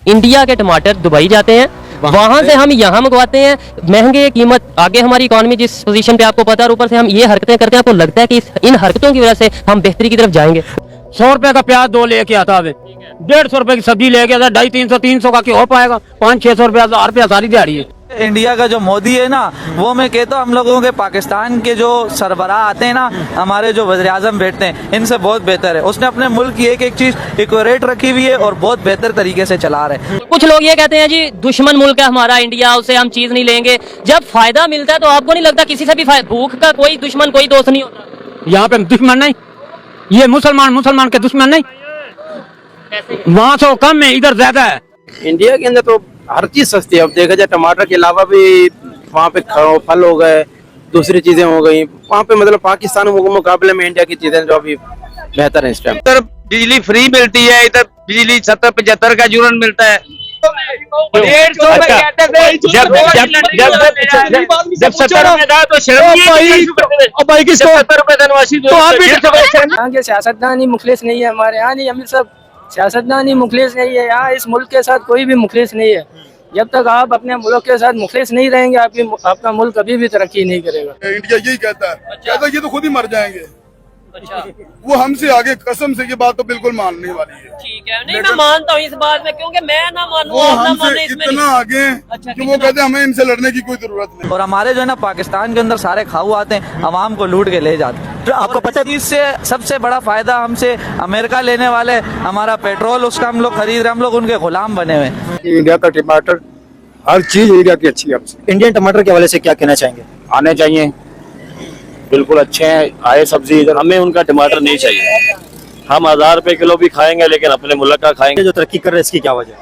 India के टमाटर Dubai जाते हैं, वहां से हम यहाँ मंगवाते हैं, महंगे कीमत, आगे हमारी इकोनॉमी जिस पोजीशन पे आपको पता है, और ऊपर से हम ये हरकतें करते हैं, आपको लगता है कि इन हरकतों की वजह से हम बेहतरी की तरफ जाएंगे। 100 रुपए का प्याज 2 लेके आता है, 150 रुपए की सब्जी लेके आता, 250 300 का क्यों हो पाएगा, 500-600 रुपया 1000 रुपया सारी दिहाड़ी है। इंडिया का जो मोदी है ना, वो मैं कहता हूँ हम लोगों के पाकिस्तान के जो सरबराह आते हैं ना, हमारे जो वज़ीर आज़म बैठते हैं, इनसे बहुत बेहतर है। उसने अपने मुल्क की एक एक चीज इक्वरेट रखी हुई है और बहुत बेहतर तरीके से चला रहे हैं। कुछ लोग ये कहते हैं जी दुश्मन मुल्क है हमारा इंडिया, उससे हम चीज नहीं लेंगे। जब फायदा मिलता है तो आपको नहीं लगता किसी से भी भूख का कोई दुश्मन कोई दोस्त नहीं होता? यहाँ पे दुश्मन नहीं, ये मुसलमान के दुश्मन नहीं, वहाँ से कम है, इधर ज्यादा है। इंडिया के अंदर तो हर चीज सस्ती है। अब देखा जाए टमाटर के अलावा भी वहाँ पे फल हो गए, दूसरी चीजें हो गई वहाँ पे, मतलब पाकिस्तान के मुकाबले में इंडिया की चीजें जो अभी बेहतर है इस टाइम। इधर बिजली फ्री मिलती है, इधर बिजली 70-75 का यूनिट मिलता है। 150 में कहते थे जब 70 में था तो भाई किसको 70 रुपए धनवासी यहाँ के सियासतदान ही मुखलिस नहीं है, हमारे यहाँ नहीं, हम सब सियासतदान ही मुखलिस नहीं है। यहाँ इस मुल्क के साथ कोई भी मुखलिस नहीं है। जब तक आप अपने मुल्क के साथ मुखलिस नहीं रहेंगे, आपका मुल्क कभी भी तरक्की नहीं करेगा। इंडिया यही कहता है, कहता है ये तो खुद ही मर जाएंगे। वो हमसे आगे कसम से ये बात तो बिल्कुल मानने वाली है। ठीक है, नहीं मैं मानता हूँ इस बात में, क्योंकि मैं ना मानूं वो आप ना हमसे माने इसमें इतना आगे हैं कि वो कहते हैं हमें इनसे लड़ने की कोई जरूरत नहीं। और हमारे जो है ना पाकिस्तान के अंदर सारे खाऊ आते हैं, अवाम को लूट के ले जाते हैं। तो आपको पता है इससे सबसे बड़ा फायदा हमसे अमेरिका लेने वाले, हमारा पेट्रोल उसका हम लोग खरीद रहे, हम लोग उनके गुलाम बने हुए। इंडिया का टमाटर हर चीज इंडिया की अच्छी है। इंडियन टमाटर के हवाले से क्या कहना चाहेंगे? आने चाहिए, बिल्कुल अच्छे हैं, आए सब्जी इधर, हमें उनका टमाटर नहीं चाहिए। हम 1000 रुपए किलो भी खाएंगे लेकिन अपने मुल्क का खाएंगे। जो तरक्की कर रहे हैं इसकी क्या वजह है?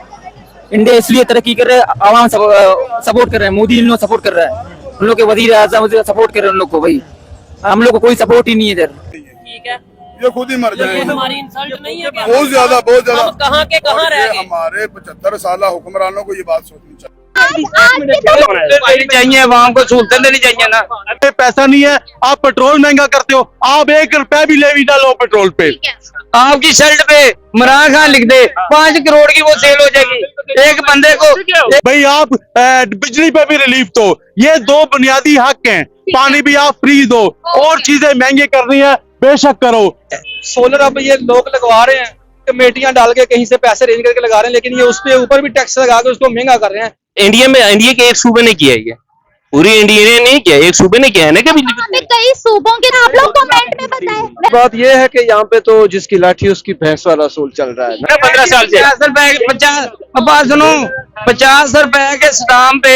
इंडिया इसलिए तरक्की कर रहे हैं, आवाम सपोर्ट कर रहे हैं, मोदी इन लोग सपोर्ट कर रहा है, उन लोग के वजीर आज़म सपोर्ट कर रहे हैं उन लोग को। भाई हम लोग को कोई सपोर्ट ही नहीं है इधर। ठीक है, ये खुद ही मर जाएंगे। हमारी इंसल्ट नहीं है क्या? बहुत ज्यादा कहाँ के कहाँ रह गए? हमारे 75 साल हुक्मरानों को ये बात सोचनी चाहिए। चाहिए, आवाम को सहूलतें देनी चाहिए ना। पैसा नहीं है, आप पेट्रोल महंगा करते हो, आप 1 रुपया भी ले भी डालो पेट्रोल पे। आपकी शर्ट पे इमरान खान लिख दे, 5 करोड़ की वो सेल हो जाएगी एक बंदे को। भाई आप बिजली पे भी रिलीफ दो, ये 2 बुनियादी हक हैं। पानी भी आप फ्री दो, और चीजें महंगी करनी है बेशक करो। सोलर अब ये लोग लगवा रहे हैं, कमेटियां डाल के कहीं से पैसे रेंज करके लगा रहे हैं, लेकिन ये उसपे ऊपर भी टैक्स लगा के उसको महंगा कर रहे हैं। इंडिया के एक सूबे ने किया है, ये पूरी इंडिया ने नहीं किया, एक सूबे ने किया है ना। कभी कई सूबों के आप लोग कमेंट में बताएं। बात ये है कि यहाँ पे तो जिसकी लाठी उसकी भैंस वाला सूल चल रहा है। 15 साल से 50 रुपए के स्टाम्प पे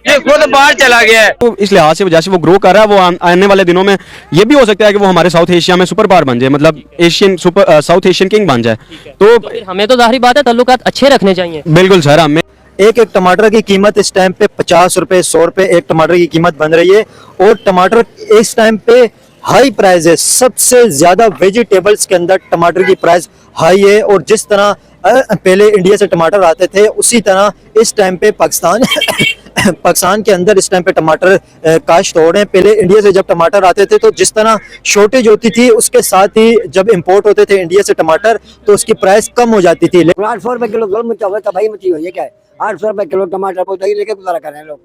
ये खुद बाहर चला गया है। तो इस लिहाज से जैसे वो ग्रो कर रहा है, वो आने वाले दिनों में ये भी हो सकता है कि वो हमारे साउथ एशिया में सुपर पावर बन जाए, मतलब साउथ एशियन किंग बन जाए। तो हमें तो जाहिर बात है ताल्लुकात अच्छे रखने चाहिए। बिल्कुल सर, हमें एक टमाटर की कीमत इस टाइम पे 50 रुपए 100 रुपए एक टमाटर की कीमत बन रही है, और टमाटर इस टाइम पे हाई प्राइस है। सबसे ज्यादा वेजिटेबल्स के अंदर टमाटर की प्राइस हाई है, और जिस तरह पहले इंडिया से टमाटर आते थे, उसी तरह इस टाइम पे पाकिस्तान के अंदर इस टाइम पे टमाटर काश्त हो रहे हैं। पहले इंडिया से जब टमाटर आते थे तो जिस तरह शॉर्टेज होती थी, उसके साथ ही जब इंपोर्ट होते थे इंडिया से टमाटर, तो उसकी प्राइस कम हो जाती थी। 800 रुपए किलो भाई मची हुई है, क्या है 800 रुपए किलो टमाटर बताइए, लेके गुजारा कर रहे हैं लोग,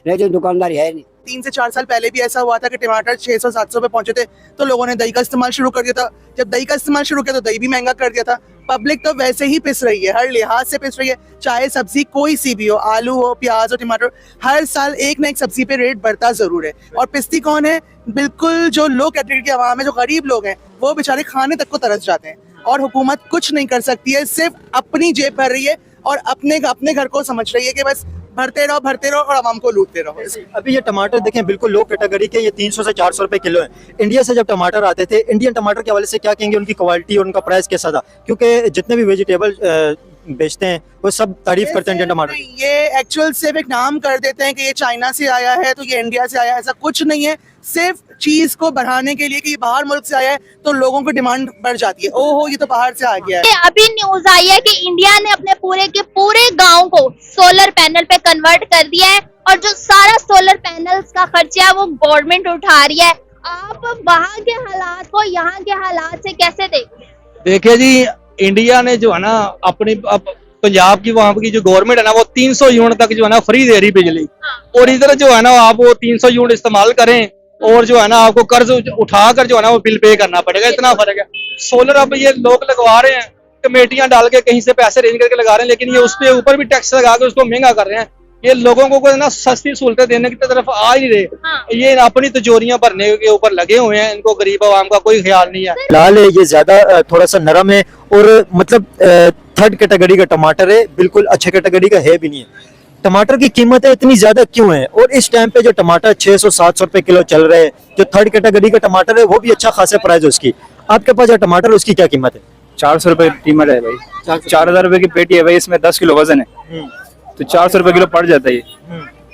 नहीं दुकानदारी है नहीं। 3 से 4 साल पहले भी ऐसा हुआ था कि टमाटर 600-700 पे पहुंचे थे, तो लोगों ने दही का इस्तेमाल शुरू कर दिया था। जब दही का इस्तेमाल शुरू किया तो दही भी महंगा कर दिया था। पब्लिक तो वैसे ही पिस रही है, हर लिहाज से पिस रही है, चाहे सब्जी कोई सी भी हो, आलू हो, प्याज हो, टमाटर, हर साल एक ना एक सब्जी पे रेट बढ़ता जरूर है। और पिसती कौन है? बिल्कुल जो लो कैटेगरी की आवाम है, जो गरीब लोग हैं, वो बेचारे खाने तक को तरस जाते हैं। और हुकूमत कुछ नहीं कर सकती है, सिर्फ अपनी जेब भर रही है और अपने घर को समझ रही है कि बस भरते रहो और आवाम को लूटते रहो। अभी ये टमाटर देखें बिल्कुल लो कैटेगरी के, ये 300 से 400 रुपए किलो है। इंडिया से जब टमाटर आते थे, इंडियन टमाटर के हवाले से क्या कहेंगे, उनकी क्वालिटी और उनका प्राइस कैसा था? क्योंकि जितने भी वेजिटेबल बेचते हैं वो सब तारीफ करते हैं इंडियन टमाटर। ये एक्चुअल सिर्फ एक नाम कर देते हैं कि ये चाइना से आया है तो ये इंडिया से आया है, ऐसा कुछ नहीं है। सिर्फ चीज को बढ़ाने के लिए कि ये बाहर मुल्क से आया है तो लोगों की डिमांड बढ़ जाती है, ओहो ये तो बाहर से आ गया है। अभी न्यूज आई है कि इंडिया ने अपने पूरे गांव को सोलर पैनल पे कन्वर्ट कर दिया है, और जो सारा सोलर पैनल्स का खर्चा है वो गवर्नमेंट उठा रही है। आप वहाँ के हालात को यहाँ के हालात से कैसे देखते हैं? देखिए जी, इंडिया ने जो है ना अपनी अब पंजाब की वहाँ की जो गवर्नमेंट है ना वो 300 यूनिट तक जो है ना फ्री दे रही बिजली, और इधर जो है ना आप वो 300 यूनिट इस्तेमाल करें और जो है ना आपको कर्ज उठाकर जो है ना वो बिल पे करना पड़ेगा, इतना फर्क है। सोलर अब ये लोग लगवा रहे हैं, कमेटियां डाल के कहीं से पैसे अरेंज करके लगा रहे हैं, लेकिन ये उसके ऊपर भी टैक्स लगा के उसको महंगा कर रहे हैं। ये लोगों को ना सस्ती सहूलतें देने की तरफ आ ही रहे, ये अपनी तिजोरियां भरने के ऊपर लगे हुए हैं, इनको गरीब आवाम का कोई ख्याल नहीं है। लाल है, ये ज्यादा थोड़ा सा नरम है और मतलब थर्ड कैटेगरी का टमाटर है, बिल्कुल अच्छे कैटेगरी का है भी नहीं है। टमाटर की कीमतें इतनी ज्यादा क्यों है? और इस टाइम पे जो टमाटर 600-700 रुपए किलो चल रहे हैं, जो थर्ड कैटेगरी का टमाटर है वो भी अच्छा खासा प्राइस है उसकी। आपके पास जो टमाटर उसकी क्या कीमत है? 400 रुपए कीमत है भाई, 4000 रुपए की पेटी है भाई, इसमें 10 किलो वजन है, तो 400 रुपए किलो पड़ जाता है।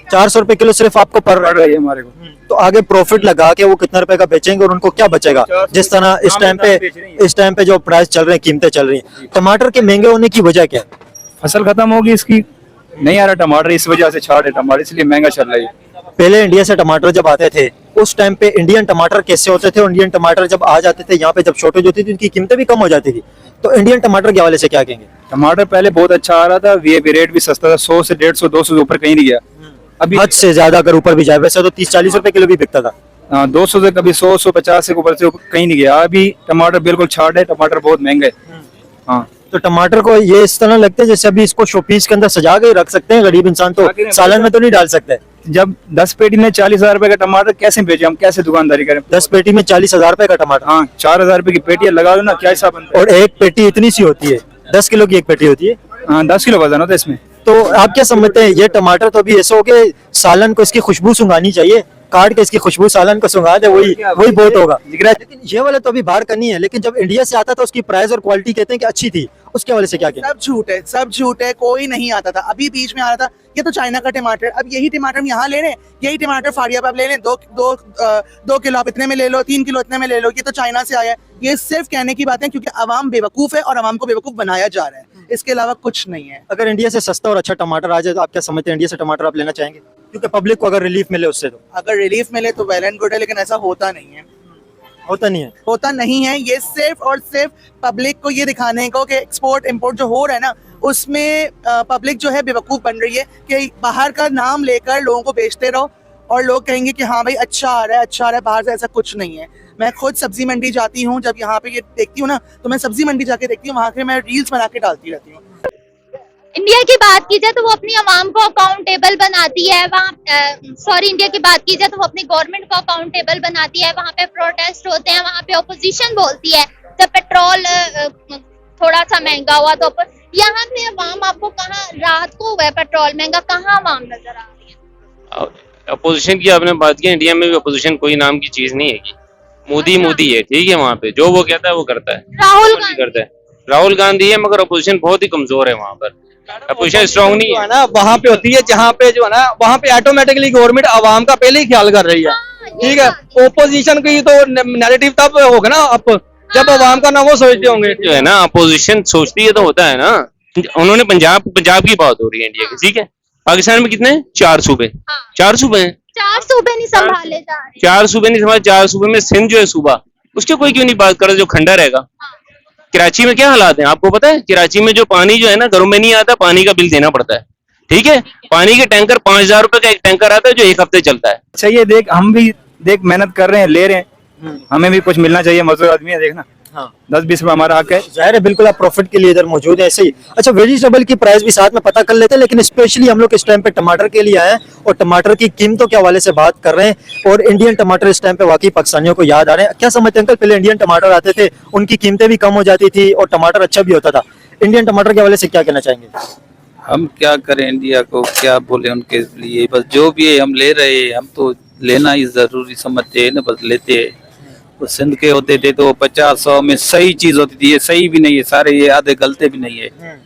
400 रुपए किलो सिर्फ आपको पड़ रहा है हमारे को, तो आगे प्रॉफिट लगा के वो कितने रुपए का बेचेंगे और उनको क्या बचेगा? जिस तरह इस टाइम पे जो प्राइस चल रहे हैं, कीमतें चल रही हैं, टमाटर के महंगे होने की वजह क्या है? फसल खत्म होगी इसकी, नहीं आ रहा टमाटर, इस वजह से छाड़ है टमाटर, इसलिए महंगा चल रहा है। पहले इंडिया से टमाटर जब आते थे उस टाइम पे इंडियन टमाटर कैसे होते थे? इंडियन टमाटर जब आ जाते थे यहाँ पे, जब शॉर्टेज होती थी उनकी कीमतें भी कम हो जाती थी, तो इंडियन टमाटर के हवाले से क्या कहेंगे? टमाटर पहले बहुत अच्छा आ रहा था, रेट भी सस्ता था, 100 से 150 200 से ऊपर कहीं नहीं गया। अभी हद से ज्यादा अगर ऊपर भी जाए, वैसे तो 30-40 रुपए किलो भी बिकता था। 200 से कभी 100-150 से ऊपर से कहीं नहीं गया। अभी टमाटर बिल्कुल छाट है, टमाटर बहुत महंगा है। हाँ, तो टमाटर को ये इस तरह लगते हैं जैसे अभी इसको शोपीस के अंदर सजा के रख सकते हैं, गरीब इंसान तो सालन में तो नहीं डाल सकते। जब 10 पेटी में 40,000 रुपए का टमाटर कैसे बेचे, हम कैसे दुकानदारी करें? 10 पेटी में 40,000 रुपए का टमाटर, हाँ 4,000 रुपए की पेटी लगा दो ना, क्या हिसाब बनता है? और एक पेटी इतनी सी होती है, 10 किलो की एक पेटी होती है। हाँ 10 किलो वजन होता है इसमें। तो आप क्या समझते हैं, ये टमाटर तो अभी ऐसा हो गया सालन को इसकी खुशबू सुंघानी चाहिए, काट के इसकी खुशबू सालन को सुंघा दे, वही बहुत होगा। लेकिन ये वाला तो अभी बाहर करनी है, लेकिन जब इंडिया से आता था उसकी प्राइस और क्वालिटी कहते हैं कि अच्छी थी, उसके हवाले से क्या कहते हैं? सब झूठ है, कोई नहीं आता था। अभी बीच में आ रहा था ये तो चाइना का टमाटर, अब यही टमाटर हम यहाँ ले रहे हैं, यही टमाटर फाड़िया पे आप ले लें, 2 किलो आप इतने में ले लो, 3 किलो इतने में ले लो, ये तो चाइना से आया है। ये सिर्फ कहने की बात है क्योंकि अवाम बेवकूफ है और अवाम को बेवकूफ बनाया जा रहा है, इसके अलावा कुछ नहीं है। अगर इंडिया से सस्ता और अच्छा टमाटर आ जाए तो आप क्या समझते हैं, इंडिया से टमाटर आप लेना चाहेंगे? क्योंकि पब्लिक को अगर रिलीफ मिले उससे, तो अगर रिलीफ मिले तो वेल एंड गुड है, लेकिन ऐसा होता नहीं है। होता नहीं है। ये सिर्फ और सिर्फ पब्लिक को ये दिखाने को कि एक्सपोर्ट इंपोर्ट जो हो रहा है ना, उसमें पब्लिक जो है बेवकूफ बन रही है कि बाहर का नाम लेकर लोगों को बेचते रहो और लोग कहेंगे कि हाँ भाई अच्छा आ रहा है बाहर से। ऐसा कुछ नहीं है। मैं खुद सब्जी मंडी जाती हूँ, जब यहाँ पे ये देखती हूँ ना, तो मैं सब्जी मंडी जाके देखती हूँ, वहाँ के मैं रील्स बना के डालती रहती हूँ। इंडिया की बात की जाए तो वो अपनी आवाम को अकाउंटेबल बनाती है, इंडिया की बात की जाए तो वो अपनी गवर्नमेंट को अकाउंटेबल बनाती है। वहाँ पे प्रोटेस्ट होते हैं, वहाँ पे ऑपोजिशन बोलती है। जब पेट्रोल थोड़ा सा महंगा हुआ तो यहाँ पे आवाम आपको कहाँ, रात को हुआ पेट्रोल महंगा, कहाँ आवाम नजर आ रही है? अपोजिशन की आपने बात की, इंडिया में भी अपोजिशन कोई नाम की चीज नहीं है। मोदी है, ठीक है, वहाँ पे जो वो कहता है वो करता है। राहुल गांधी है, मगर अपोजिशन बहुत ही कमजोर है वहाँ पर, अपोजिशन स्ट्रॉन्ग नहीं है ना। वहाँ पे होती है जहाँ पे जो है ना, वहाँ पे ऑटोमेटिकली गवर्नमेंट आवाम का पहले ही ख्याल कर रही है, ठीक है। ओपोजिशन की तो नैरेटिव तब होगा ना अब जब आवाम का ना वो सोचते होंगे, जो है ना अपोजिशन सोचती है तो होता है ना। उन्होंने पंजाब की बात हो रही है इंडिया की, ठीक है। पाकिस्तान में कितने 4 सूबे, 4 सूबे हैं, 4 सूबे नहीं संभाले जा रहे, 4 सूबे नहीं संभाले। 4 सूबे में सिंध जो है सूबा, उसके कोई क्यों नहीं बात कर रहा, जो खंडर रहेगा। कराची में क्या हालात हैं आपको पता है? कराची में जो पानी जो है ना घरों में नहीं आता, पानी का बिल देना पड़ता है, ठीक है। पानी के टैंकर 5,000 रुपए का एक टैंकर आता है जो 1 हफ्ते चलता है। अच्छा ये देख, हम भी देख मेहनत कर रहे हैं, ले रहे हैं, हमें भी कुछ मिलना चाहिए, मजदूर आदमी है, देखना 10-20 रुपए हमारा हक है। जाहिर है, बिल्कुल आप प्रॉफिट के लिए इधर मौजूद है, ऐसे ही। अच्छा, वेजिटेबल की प्राइस भी साथ में पता कर लेते हैं, लेकिन स्पेशली हम लोग इस टाइम पे टमाटर के लिए आए हैं और टमाटर की कीमतों के हवाले से बात कर रहे हैं। और इंडियन टमाटर इस टाइम पे वाकई पाकिस्तानियों को याद आ रहे हैं। क्या समझते हैं अंकल, पहले इंडियन टमाटर आते थे, उनकी कीमतें भी कम हो जाती थी और टमाटर अच्छा भी होता था। इंडियन टमाटर के हवाले से क्या कहना चाहेंगे? हम क्या करें, इंडिया को क्या बोले उनके लिए, बस जो भी है हम ले रहे हैं, हम तो लेना ही जरूरी समझते हैं ना, बस लेते हैं। वो सिंध के होते थे तो 50-100 में सही चीज होती थी, ये सही भी नहीं है, सारे ये आधे गलते भी नहीं है।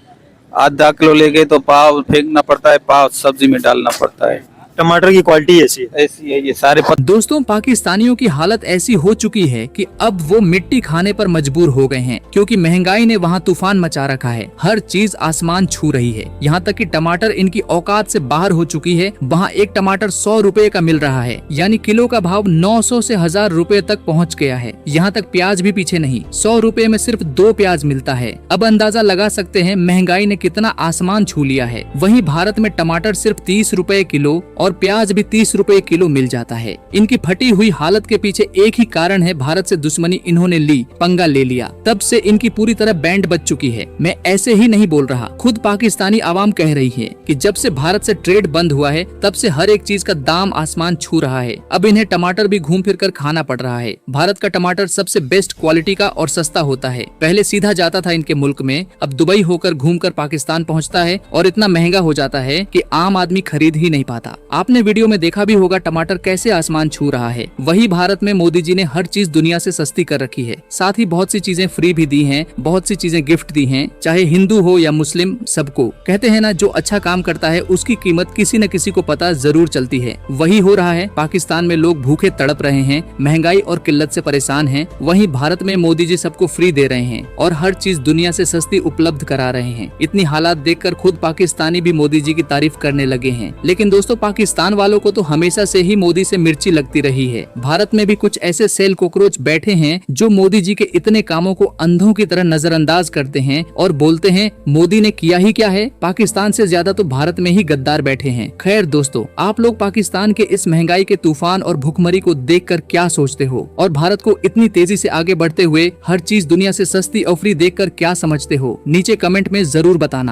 आधा किलो ले गए तो पाव फेंकना पड़ता है, पाव सब्जी में डालना पड़ता है। टमाटर की क्वालिटी ऐसी है ये सारे दोस्तों, पाकिस्तानियों की हालत ऐसी हो चुकी है कि अब वो मिट्टी खाने पर मजबूर हो गए हैं, क्योंकि महंगाई ने वहाँ तूफान मचा रखा है। हर चीज आसमान छू रही है, यहाँ तक कि टमाटर इनकी औकात से बाहर हो चुकी है। वहाँ एक टमाटर 100 रुपए का मिल रहा है, यानी किलो का भाव 900 से 1000 रुपए तक पहुँच गया है। यहाँ तक प्याज भी पीछे नहीं, 100 रुपए में सिर्फ 2 प्याज मिलता है। अब अंदाजा लगा सकते हैं महंगाई ने कितना आसमान छू लिया है। वहीं भारत में टमाटर सिर्फ 30 रुपए किलो और प्याज भी 30 रुपए किलो मिल जाता है। इनकी फटी हुई हालत के पीछे एक ही कारण है, भारत से दुश्मनी इन्होंने ली, पंगा ले लिया। तब से इनकी पूरी तरह बैंड बज चुकी है। मैं ऐसे ही नहीं बोल रहा, खुद पाकिस्तानी आवाम कह रही है कि जब से भारत से ट्रेड बंद हुआ है तब से हर एक चीज का दाम आसमान छू रहा है। अब इन्हें टमाटर भी घूम फिर कर खाना पड़ रहा है। भारत का टमाटर सबसे बेस्ट क्वालिटी का और सस्ता होता है। पहले सीधा जाता था इनके मुल्क में, अब दुबई होकर घूमकर पाकिस्तान पहुंचता है और इतना महंगा हो जाता है कि आम आदमी खरीद ही नहीं पाता। आपने वीडियो में देखा भी होगा टमाटर कैसे आसमान छू रहा है। वही भारत में मोदी जी ने हर चीज दुनिया से सस्ती कर रखी है, साथ ही बहुत सी चीजें फ्री भी दी हैं, बहुत सी चीजें गिफ्ट दी हैं, चाहे हिंदू हो या मुस्लिम, सबको। कहते हैं ना, जो अच्छा काम करता है उसकी कीमत किसी न किसी को पता जरूर चलती है। वही हो रहा है, पाकिस्तान में लोग भूखे तड़प रहे हैं, महंगाई और किल्लत से परेशान हैं। वहीं भारत में मोदी जी सबको फ्री दे रहे हैं और हर चीज दुनिया से सस्ती उपलब्ध करा रहे हैं। इतनी हालात देखकर खुद पाकिस्तानी भी मोदी जी की तारीफ करने लगे हैं। लेकिन दोस्तों, पाकिस्तान वालों को तो हमेशा से ही मोदी से मिर्ची लगती रही है। भारत में भी कुछ ऐसे सेल कॉकरोच बैठे हैं जो मोदी जी के इतने कामों को अंधों की तरह नजरअंदाज करते हैं और बोलते हैं मोदी ने किया ही क्या है। पाकिस्तान से ज्यादा तो भारत में ही गद्दार बैठे हैं। खैर दोस्तों, आप लोग पाकिस्तान के इस महंगाई के तूफान और भुखमरी को देखकर क्या सोचते हो, और भारत को इतनी तेजी से आगे बढ़ते हुए हर चीज दुनिया से सस्ती और फ्री देखकर क्या समझते हो, नीचे कमेंट में जरूर बताना।